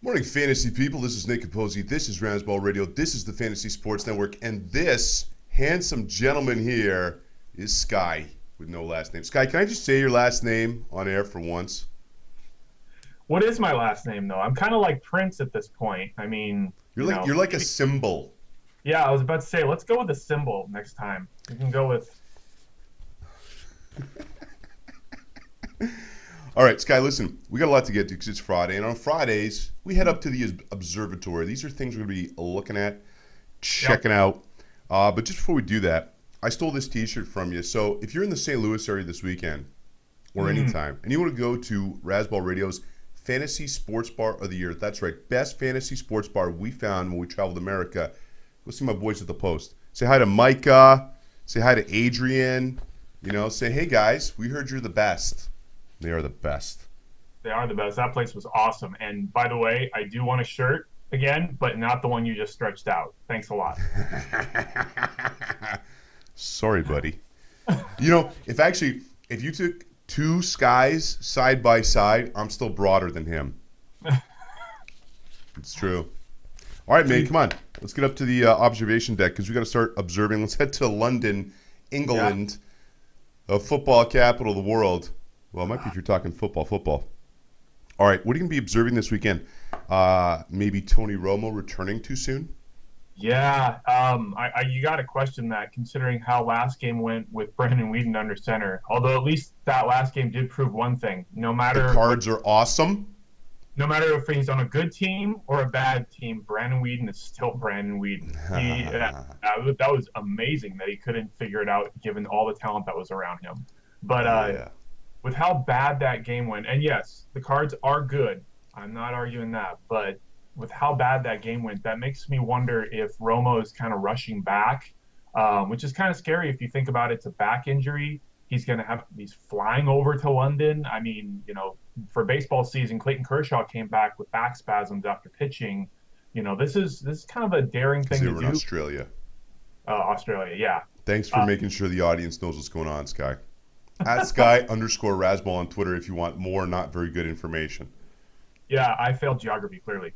Morning, fantasy people. This is Nick Capozzi. This is Razzball Radio. This is the Fantasy Sports Network. And this handsome gentleman here is Sky with no last name. Sky, can I just say your last name on air for once? What is my last name, though? I'm kind of like Prince at this point. I mean, You're like a symbol. yeah, I was about to say, let's go with a symbol next time. We can go with. All right, Sky, listen, we got a lot to get to because it's Friday. And on Fridays, we head up to the Observatory. These are things we're going to be looking at, checking out. But just before we do that, I stole this T-shirt from you. So if you're in the St. Louis area this weekend or anytime, and you want to go to Razzball Radio's Fantasy Sports Bar of the Year, that's right, best fantasy sports bar we found when we traveled America, go see my boys at the Post. Say hi to Micah. Say hi to Adrian. Say, hey, guys, we heard you're the best. They are the best. They are the best. That place was awesome. And by the way, I do want a shirt again, but not the one you just stretched out. Thanks a lot. Sorry, buddy. If you took two Skies side by side, I'm still broader than him. It's true. All right, man, come on. Let's get up to the observation deck because we got to start observing. Let's head to London, England, the football capital of the world. Well, it might be if you're talking football. All right, what are you going to be observing this weekend? Maybe Tony Romo returning too soon? Yeah, you got to question that considering how last game went with Brandon Weeden under center. Although at least that last game did prove one thing: The Cards are awesome. No matter if he's on a good team or a bad team, Brandon Weeden is still Brandon Weeden. That was amazing that he couldn't figure it out given all the talent that was around him. But with how bad that game went, and yes, the Cards are good. I'm not arguing that, but with how bad that game went, that makes me wonder if Romo is kind of rushing back, which is kind of scary if you think about it. It's a back injury. He's flying over to London. I mean, for baseball season, Clayton Kershaw came back with back spasms after pitching. This is kind of a daring thing to do. In Australia. Australia, yeah. Thanks for making sure the audience knows what's going on, Sky. At Sky_Razzball on Twitter if you want more not very good information. Yeah, I failed geography, clearly.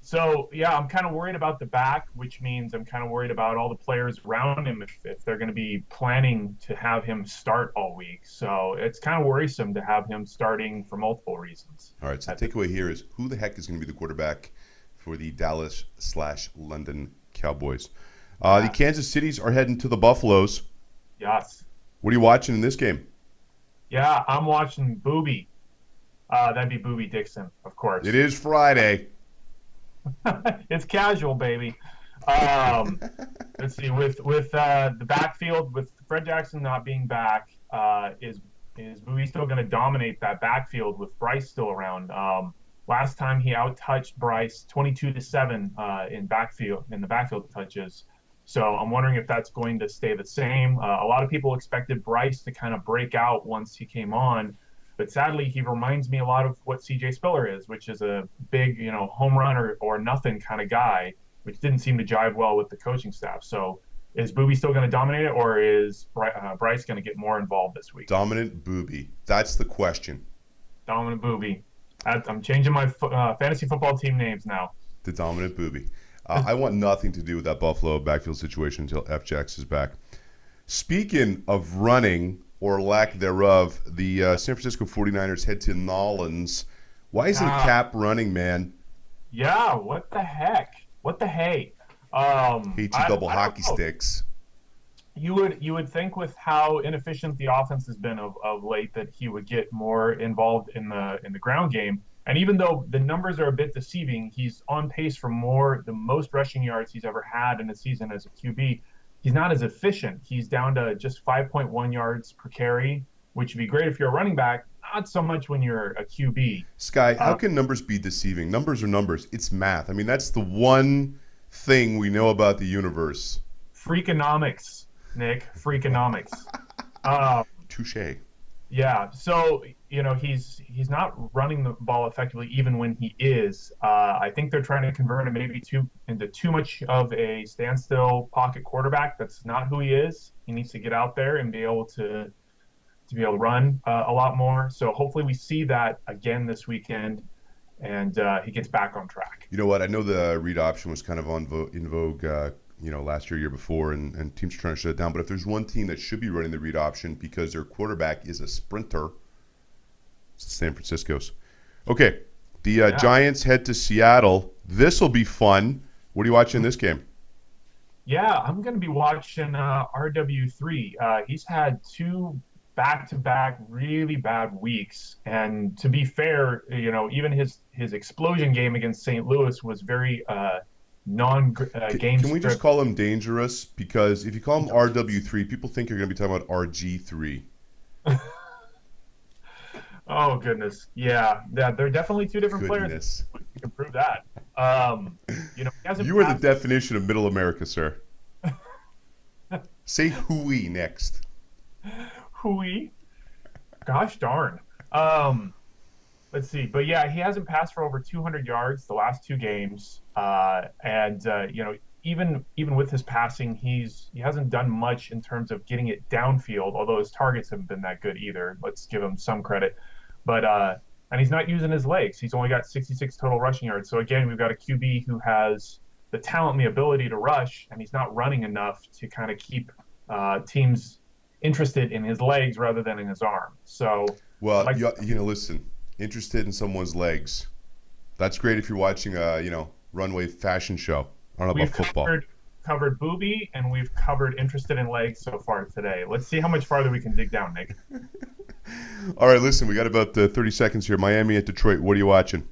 So, yeah, I'm kind of worried about the back, which means I'm kind of worried about all the players around him if they're going to be planning to have him start all week. So it's kind of worrisome to have him starting for multiple reasons. All right, so the takeaway here is who the heck is going to be the quarterback for the Dallas/London Cowboys? The Kansas Cities are heading to the Buffaloes. Yes. What are you watching in this game? Yeah, I'm watching Booby. That'd be Booby Dixon, of course. It is Friday. It's casual, baby. Let's see. With the backfield, with Fred Jackson not being back, is Booby still going to dominate that backfield with Bryce still around? Last time he out-touched Bryce 22-7 in the backfield touches. So I'm wondering if that's going to stay the same. A lot of people expected Bryce to kind of break out once he came on. But sadly, he reminds me a lot of what C.J. Spiller is, which is a big, home run or nothing kind of guy, which didn't seem to jive well with the coaching staff. So is Booby still going to dominate it, or is Bryce going to get more involved this week? Dominant Booby. That's the question. Dominant Booby. I'm changing my fantasy football team names now. The Dominant Booby. I want nothing to do with that Buffalo backfield situation until F-Jax is back. Speaking of running, or lack thereof, the San Francisco 49ers head to Nolans. Why isn't Cap running, man? Yeah, what the heck? What the hey? Hate you double hockey sticks. You would think with how inefficient the offense has been of late that he would get more involved in the ground game. And even though the numbers are a bit deceiving, he's on pace for the most rushing yards he's ever had in a season as a QB. He's not as efficient. He's down to just 5.1 yards per carry, which would be great if you're a running back, not so much when you're a QB. Sky, how can numbers be deceiving? Numbers are numbers. It's math. I mean, that's the one thing we know about the universe. Freakonomics, Nick. Freakonomics. Touche. Yeah, so he's not running the ball effectively even when he is. I think they're trying to convert him maybe into too much of a standstill pocket quarterback. That's not who he is. He needs to get out there and be able to run a lot more. So hopefully we see that again this weekend. and he gets back on track. You know what? I know the read option was kind of in vogue, last year before, and teams are trying to shut it down. But if there's one team that should be running the read option because their quarterback is a sprinter, it's the San Francisco's. Okay, the Giants head to Seattle. This will be fun. What are you watching in this game? Yeah, I'm going to be watching RW3. He's had 2 back-to-back really bad weeks, and to be fair, even his explosion game against St. Louis was very non-game. Can we just call him dangerous? Because if you call him RW3, people think you're going to be talking about RG3. Oh goodness, yeah, they're definitely 2 different players. You can prove that. He hasn't. You are the definition of Middle America, sir. Say hooey next. Hooey. Gosh darn. Let's see, but yeah, he hasn't passed for over 200 yards the last 2 games, and even with his passing, he hasn't done much in terms of getting it downfield. Although his targets haven't been that good either. Let's give him some credit. But and he's not using his legs. He's only got 66 total rushing yards. So again, we've got a QB who has the talent and the ability to rush, and he's not running enough to kind of keep teams interested in his legs rather than in his arm. So, well, listen, interested in someone's legs. That's great if you're watching a runway fashion show. I don't know about football. Covered booby, and we've covered interested in legs so far today. Let's see how much farther we can dig down, Nick. All right, listen, we got about 30 seconds here. Miami at Detroit. What are you watching?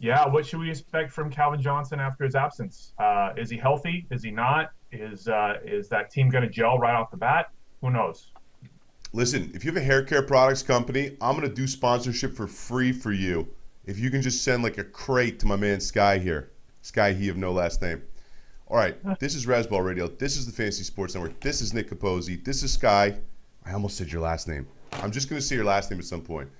Yeah, what should we expect from Calvin Johnson after his absence? Is he healthy? Is he not? Is that team going to gel right off the bat? Who knows? Listen, if you have a hair care products company, I'm going to do sponsorship for free for you. If you can just send like a crate to my man Sky here. Sky, he of no last name. All right, this is Razzball Radio. This is the Fantasy Sports Network. This is Nick Capozzi. This is Sky. I almost said your last name. I'm just going to say your last name at some point.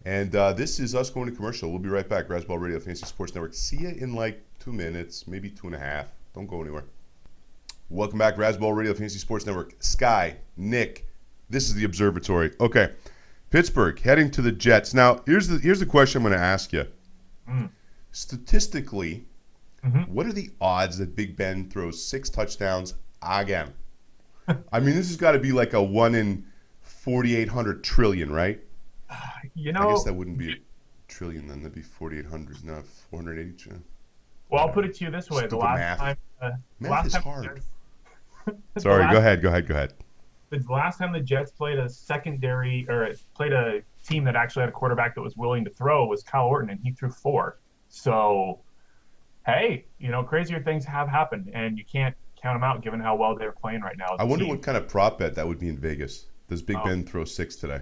And this is us going to commercial. We'll be right back. Razzball Radio, Fantasy Sports Network. See you in like 2 minutes, maybe 2.5. Don't go anywhere. Welcome back, Razzball Radio, Fantasy Sports Network. Sky, Nick, this is the Observatory. Okay, Pittsburgh heading to the Jets. Now, here's the question I'm going to ask you. Statistically, what are the odds that Big Ben throws 6 touchdowns again? I mean, this has got to be like a 1 in 4,800 trillion, right? I guess that wouldn't be a trillion then. That'd be 4,800, not 480 trillion. Well, I'll put it to you this way. Stupid The last math. time, math is hard. Sorry, go ahead. The last time the Jets played a team that actually had a quarterback that was willing to throw was Kyle Orton, and he threw 4. So, hey, crazier things have happened, and you can't count them out given how well they're playing right now. I wonder what kind of prop bet that would be in Vegas. Does Big Ben throw 6 today?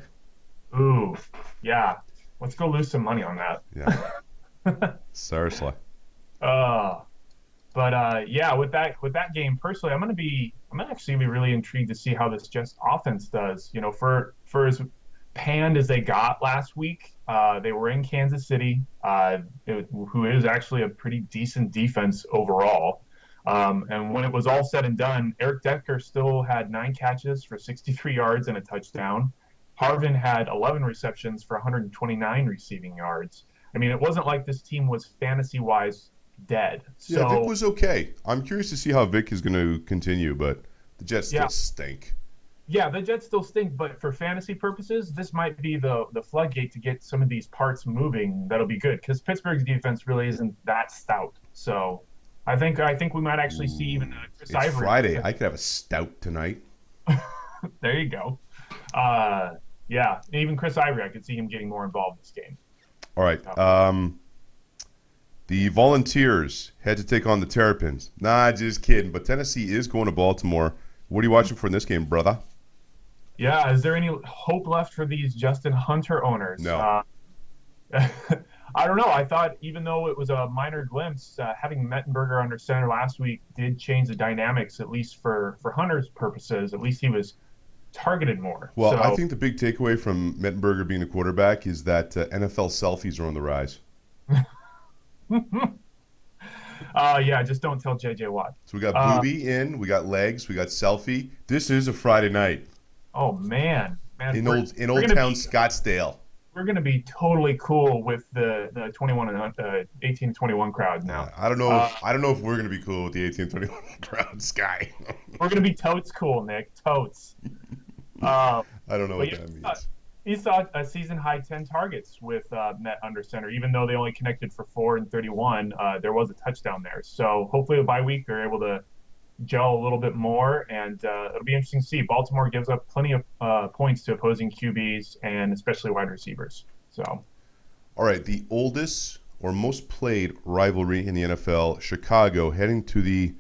Ooh, yeah. Let's go lose some money on that. Yeah. Seriously. Yeah, with that game, personally, I'm actually be really intrigued to see how this Jets offense does. For as panned as they got last week, they were in Kansas City, who is actually a pretty decent defense overall. And when it was all said and done, Eric Decker still had 9 catches for 63 yards and a touchdown. Harvin had 11 receptions for 129 receiving yards. I mean, it wasn't like this team was fantasy-wise dead. So, yeah, Vic was okay. I'm curious to see how Vic is going to continue, but the Jets still stink. Yeah, the Jets still stink, but for fantasy purposes, this might be the floodgate to get some of these parts moving. That'll be good because Pittsburgh's defense really isn't that stout. So I think we might actually see even Chris Ivory. It's Friday. I could have a stout tonight. There you go. Yeah, even Chris Ivory, I could see him getting more involved in this game. All right. The Volunteers had to take on the Terrapins. Nah, just kidding. But Tennessee is going to Baltimore. What are you watching for in this game, brother? Yeah, is there any hope left for these Justin Hunter owners? No. I don't know. I thought even though it was a minor glimpse, having Mettenberger under center last week did change the dynamics, at least for Hunter's purposes. At least he was targeted more. Well, I think the big takeaway from Mettenberger being the quarterback is that NFL selfies are on the rise. Yeah, just don't tell J.J. Watt. So we got booby in, we got legs, we got selfie. This is a Friday night. Oh man, in Old Town Scottsdale. We're we're going to be totally cool with the 21 and 18 to 21 crowd now. I don't know if we're gonna be cool with the 1821 crowd, Sky. We're going to be totes cool, Nick. Totes. Uh, I don't know but what that means. he saw a season high 10 targets with net under center, even though they only connected for 4 and 31. There was a touchdown there. So hopefully the bye week they're able to gel a little bit more, and it'll be interesting to see. Baltimore gives up plenty of points to opposing QBs and especially wide receivers. So, All right, the oldest or most played rivalry in the NFL, Chicago, heading to the,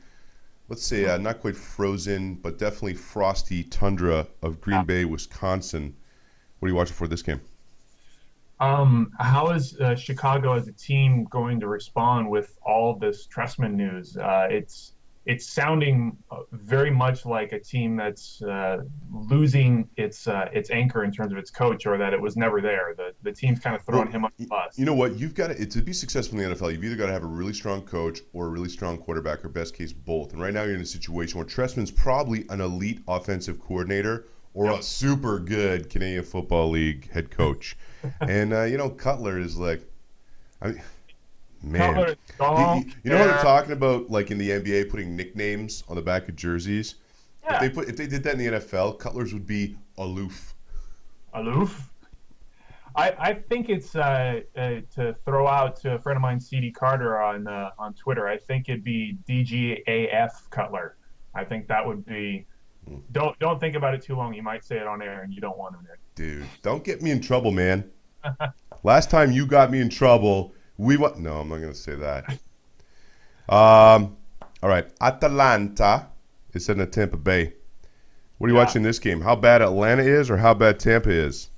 let's say, not quite frozen, but definitely frosty tundra of Green Bay, Wisconsin. What are you watching for this game? how is Chicago as a team going to respond with all of this Trestman news? It's sounding very much like a team that's losing its anchor in terms of its coach, or that it was never there. The team's kind of throwing him up the bus. You know what? You've got to be successful in the NFL. You've either got to have a really strong coach or a really strong quarterback, or best case both. And right now you're in a situation where Trestman's probably an elite offensive coordinator or a super good Canadian Football League head coach. And Cutler is like, I mean, man, Cutler, you know how they're talking about, like in the NBA, putting nicknames on the back of jerseys. Yeah. If they did that in the NFL, Cutler's would be aloof. Aloof. I think it's to throw out to a friend of mine, CD Carter, on Twitter. I think it'd be DGAF Cutler. I think that would be. Don't think about it too long. You might say it on air, and you don't want to, Nick. Dude, don't get me in trouble, man. Last time you got me in trouble, no, I'm not going to say that. All right, Atalanta is sitting at Tampa Bay. What are you watching this game? How bad Atlanta is, or how bad Tampa is?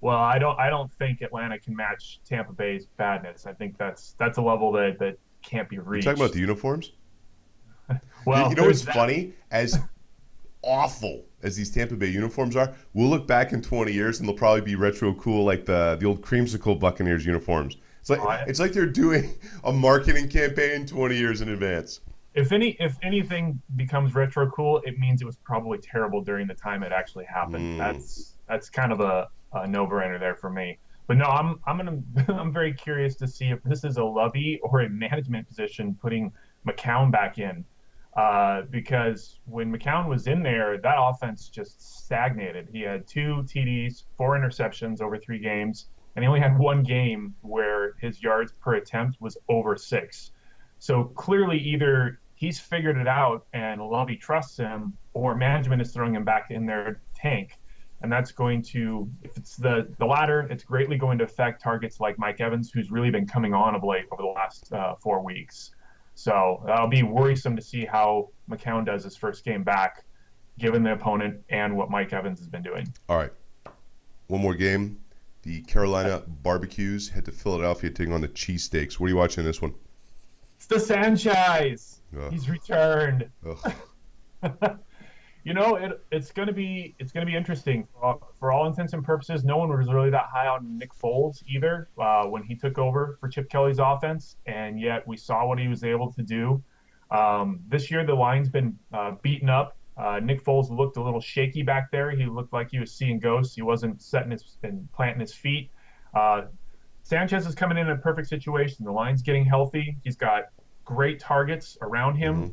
Well, I don't think Atlanta can match Tampa Bay's badness. I think that's a level that can't be reached. You talking about the uniforms? Well, you know what's funny? As awful as these Tampa Bay uniforms are, we'll look back in 20 years and they'll probably be retro cool, like the old creamsicle Buccaneers uniforms. It's like they're doing a marketing campaign 20 years in advance. If anything becomes retro cool, it means it was probably terrible during the time it actually happened. That's kind of a no-brainer there for me. But no, I'm very curious to see if this is a Lovey or a management position putting McCown back in. Because when McCown was in there, that offense just stagnated. He had 2 TDs, 4 interceptions over 3 games, and he only had 1 game where his yards per attempt was over 6. So clearly either he's figured it out and Lovey trusts him, or management is throwing him back in their tank. And that's going to, if it's the latter, it's greatly going to affect targets like Mike Evans, who's really been coming on of late over the last 4 weeks. So that'll be worrisome to see how McCown does his first game back, given the opponent and what Mike Evans has been doing. All right. One more game. The Carolina Barbecues head to Philadelphia taking on the Cheesesteaks. What are you watching in this one? It's the Sanchez. He's returned. It's gonna be interesting. For all intents and purposes, no one was really that high on Nick Foles either when he took over for Chip Kelly's offense, and yet we saw what he was able to do. This year, the line's been beaten up. Nick Foles looked a little shaky back there. He looked like he was seeing ghosts. He wasn't setting and planting his feet. Sanchez is coming in a perfect situation. The line's getting healthy. He's got great targets around him.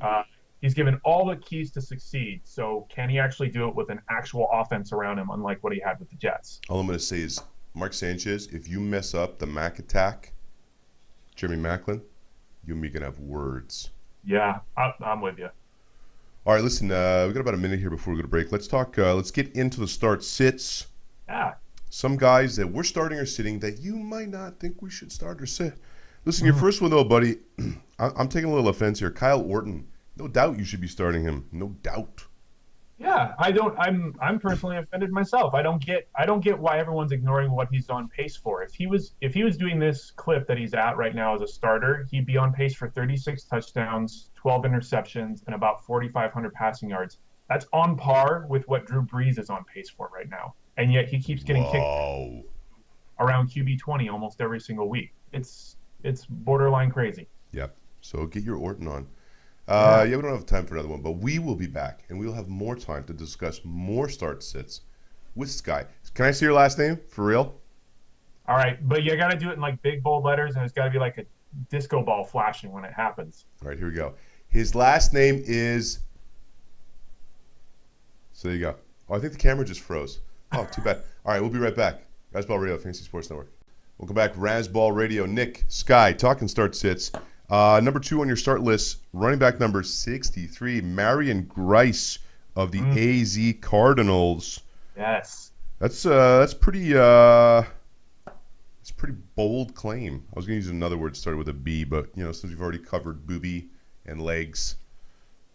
He's given all the keys to succeed. So can he actually do it with an actual offense around him, unlike what he had with the Jets? All I'm going to say is, Mark Sanchez, if you mess up the Mac attack, Jeremy Maclin, you and me going to have words. Yeah, I'm with you. All right, listen, we've got about a minute here before we go to break. Let's talk. Let's get into the start sits. Yeah. Some guys that we're starting or sitting that you might not think we should start or sit. Listen, your first one, though, buddy, I'm taking a little offense here. Kyle Orton. No doubt you should be starting him. No doubt. Yeah, I'm personally offended myself. I don't get why everyone's ignoring what he's on pace for. If he was doing this clip that he's at right now as a starter, he'd be on pace for 36 touchdowns, 12 interceptions, and about 4,500 passing yards. That's on par with what Drew Brees is on pace for right now. And yet he keeps getting kicked around QB 20 almost every single week. It's borderline crazy. Yep. So get your Orton on. We don't have time for another one, but we will be back, and we will have more time to discuss more start sits with Sky. Can I see your last name for real? All right, but you got to do it in like big bold letters, and it's got to be like a disco ball flashing when it happens. All right, here we go. His last name is. So there you go. Oh, I think the camera just froze. Oh, too bad. All right, we'll be right back. Razzball Radio, Fantasy Sports Network. Welcome back, Razzball Radio. Nick, Sky, talking start sits. Number 2 on your start list, running back number 63, Marion Grice of the AZ Cardinals. Yes. That's pretty bold claim. I was going to use another word that started with a B, but since we've already covered booby and legs,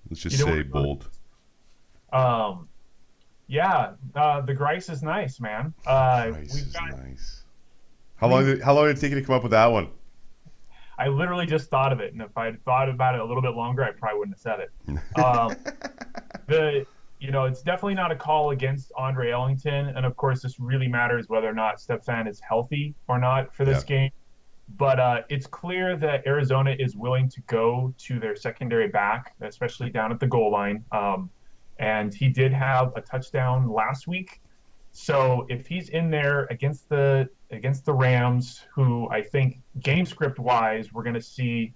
let's just say bold. Yeah, the Grice is nice, man. Grice is nice. How long did it take you to come up with that one? I literally just thought of it, and if I had thought about it a little bit longer, I probably wouldn't have said it. It's definitely not a call against Andre Ellington, and of course, this really matters whether or not Stefan is healthy or not for this game. But it's clear that Arizona is willing to go to their secondary back, especially down at the goal line. And he did have a touchdown last week. So if he's in there against the Rams, who I think game script wise, we're going to see,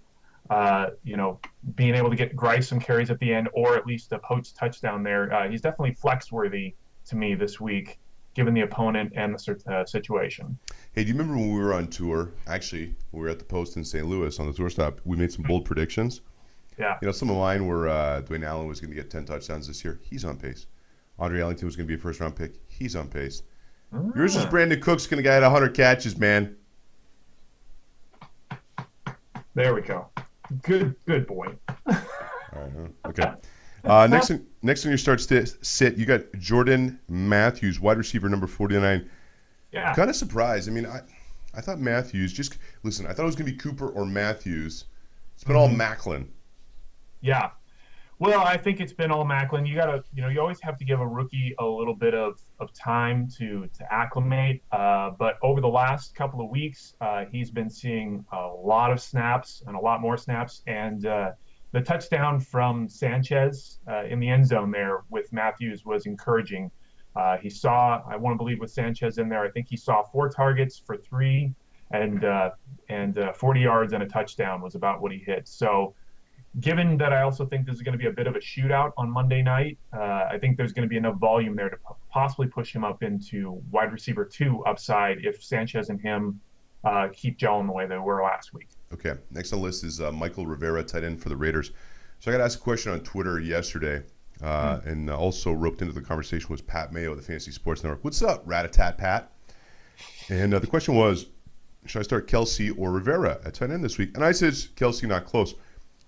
being able to get Grice some carries at the end, or at least a poached touchdown there. He's definitely flex worthy to me this week, given the opponent and the situation. Hey, do you remember when we were on tour? Actually, we were at the Post in St. Louis on the tour stop. We made some bold predictions. Yeah. Some of mine were Dwayne Allen was going to get 10 touchdowns this year. He's on pace. Andre Ellington was going to be a first-round pick. He's on pace. Yours is Brandon Cooks going to get 100 catches, man. There we go. Good boy. All right. Okay. Next on your start sit, you got Jordan Matthews, wide receiver number 49. Yeah. Kind of surprised. I mean, I thought Matthews, I thought it was going to be Cooper or Matthews. It's been all Macklin. Yeah. Well, I think it's been all Macklin. You gotta, you always have to give a rookie a little bit of time to acclimate. But over the last couple of weeks, he's been seeing a lot of snaps and a lot more snaps. And the touchdown from Sanchez in the end zone there with Matthews was encouraging. He saw, I want to believe with Sanchez in there, I think he saw 4 targets for 3 and 40 yards and a touchdown was about what he hit. So, given that I also think this is going to be a bit of a shootout on Monday night, I think there's going to be enough volume there to possibly push him up into wide receiver 2 upside if Sanchez and him keep gelling the way they were last week. Okay. Next on the list is Michael Rivera, tight end for the Raiders. So I got asked a question on Twitter yesterday, and also roped into the conversation was Pat Mayo of the Fantasy Sports Network. What's up, Rat-a-tat Pat? And the question was, should I start Kelsey or Rivera at tight end this week? And I said, Kelsey, not close.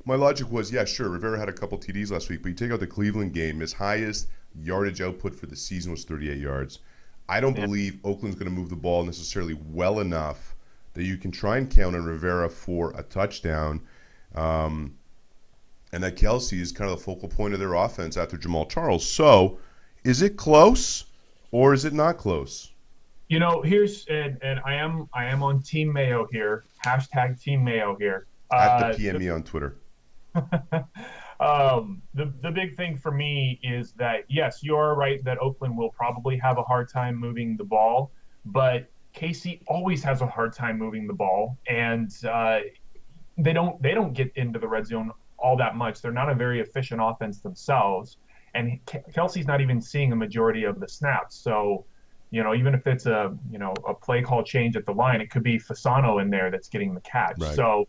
My logic was, yeah, sure, Rivera had a couple TDs last week, but you take out the Cleveland game, his highest yardage output for the season was 38 yards. I don't believe Oakland's going to move the ball necessarily well enough that you can try and count on Rivera for a touchdown. And that Kelsey is kind of the focal point of their offense after Jamal Charles. So is it close or is it not close? Here's and I am on Team Mayo here. Hashtag Team Mayo here. At the PME on Twitter. The big thing for me is that, yes, you're right that Oakland will probably have a hard time moving the ball, but KC always has a hard time moving the ball, and they don't get into the red zone all that much. They're not a very efficient offense themselves, and Kelsey's not even seeing a majority of the snaps. So, even if it's a play call change at the line, it could be Fasano in there that's getting the catch. Right. So,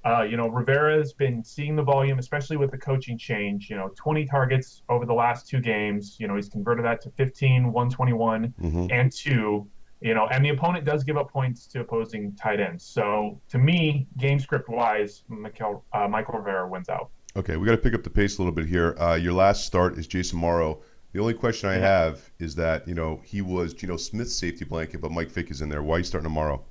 Rivera's been seeing the volume, especially with the coaching change. 20 targets over the last 2 games. He's converted that to 15, 121, and 2. And the opponent does give up points to opposing tight ends. So, to me, game script wise, Michael Rivera wins out. Okay, we got to pick up the pace a little bit here. Your last start is Jason Morrow. The only question I have is that he was Geno Smith's safety blanket, but Mike Vick is in there. Why are you starting tomorrow?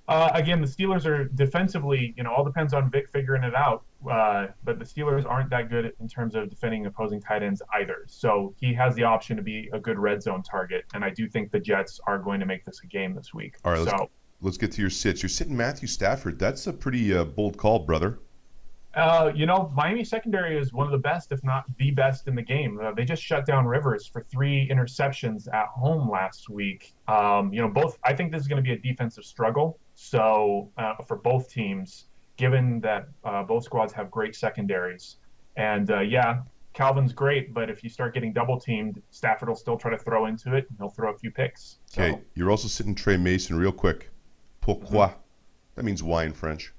Again, the Steelers are defensively, all depends on Vic figuring it out. But the Steelers aren't that good in terms of defending opposing tight ends either. So he has the option to be a good red zone target. And I do think the Jets are going to make this a game this week. All right, let's get to your sits. You're sitting Matthew Stafford. That's a pretty bold call, brother. Miami secondary is one of the best, if not the best in the game. They just shut down Rivers for 3 interceptions at home last week. Both. I think this is going to be a defensive struggle. So for both teams, given that both squads have great secondaries, and yeah, Calvin's great, but if you start getting double teamed, Stafford will still try to throw into it, and he'll throw a few picks. Okay, So, you're also sitting Trey Mason real quick. Pourquoi? That means why in French.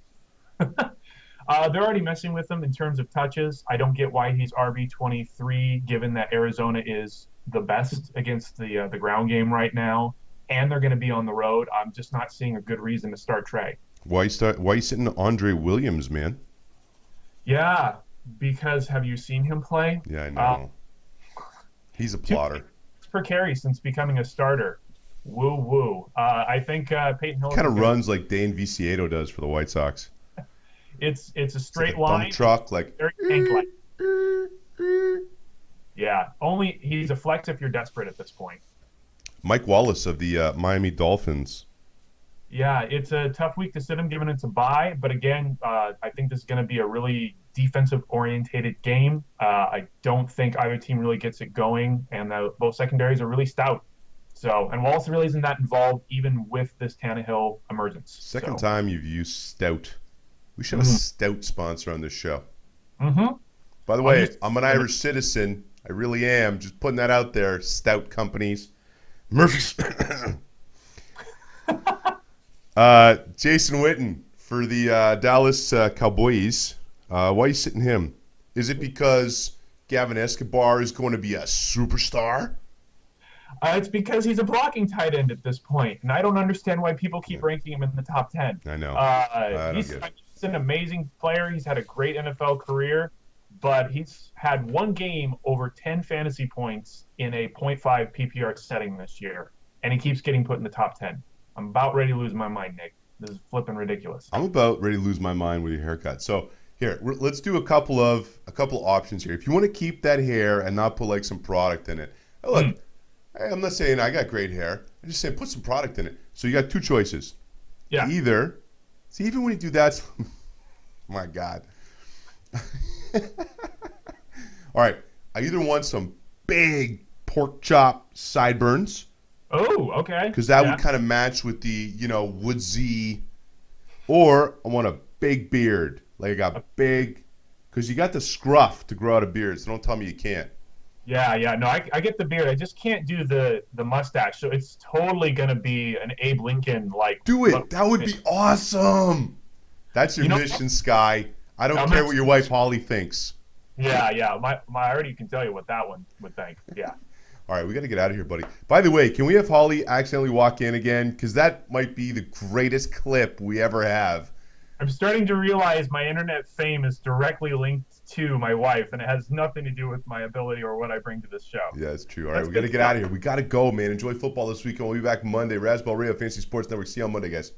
they're already messing with him in terms of touches. I don't get why he's RB23, given that Arizona is the best against the ground game right now, and they're going to be on the road. I'm just not seeing a good reason to start Trey. Why you sitting Andre Williams, man? Yeah, because have you seen him play? Yeah, I know. He's a plotter. 2 per carry since becoming a starter. Woo woo. I think Peyton Hill Kind of runs like Dane Viciedo does for the White Sox. It's a It's straight like a line. dump truck, like. Very tank-like. Yeah, only he's a flex if you're desperate at this point. Mike Wallace of the Miami Dolphins. Yeah, it's a tough week to sit him given it's a bye. But again, I think this is going to be a really defensive-orientated game. I don't think either team really gets it going, and both secondaries are really stout. So, and Wallace really isn't that involved even with this Tannehill emergence. Second time you've used Stout. We should have a Stout sponsor on this show. Mm-hmm. By the way, I'm an Irish citizen. I really am. Just putting that out there. Stout companies. Murphy's. Jason Witten for the Dallas Cowboys. Why are you sitting him? Is it because Gavin Escobar is going to be a superstar? It's because he's a blocking tight end at this point, and I don't understand why people keep ranking him in the top 10. I know. He's an amazing player. He's had a great NFL career, but he's had one game over 10 fantasy points in a .5 PPR setting this year, and he keeps getting put in the top 10. I'm about ready to lose my mind, Nick. This is flipping ridiculous. I'm about ready to lose my mind with your haircut. So here, let's do a couple options here. If you want to keep that hair and not put like some product in it, look. I'm not saying I got great hair. I'm just saying put some product in it. So you got 2 choices. Yeah. Even when you do that, my God. All right. I either want some big pork chop sideburns. Oh, okay. Because that would kind of match with the, woodsy. Or I want a big beard. Like I got big. Because you got the scruff to grow out a beard. So don't tell me you can't. Yeah. No, I get the beard. I just can't do the mustache. So it's totally going to be an Abe Lincoln like. Do it. That would be awesome. That's your mission, Sky. I don't care what your wife Holly thinks. Yeah. I already can tell you what that one would think. Yeah. All right, we got to get out of here, buddy. By the way, can we have Holly accidentally walk in again? Because that might be the greatest clip we ever have. I'm starting to realize my internet fame is directly linked to my wife, and it has nothing to do with my ability or what I bring to this show. Yeah, it's true. All right, we got to get out of here. We got to go, man. Enjoy football this weekend. We'll be back Monday. Razzball Radio, Fantasy Sports Network. See you on Monday, guys.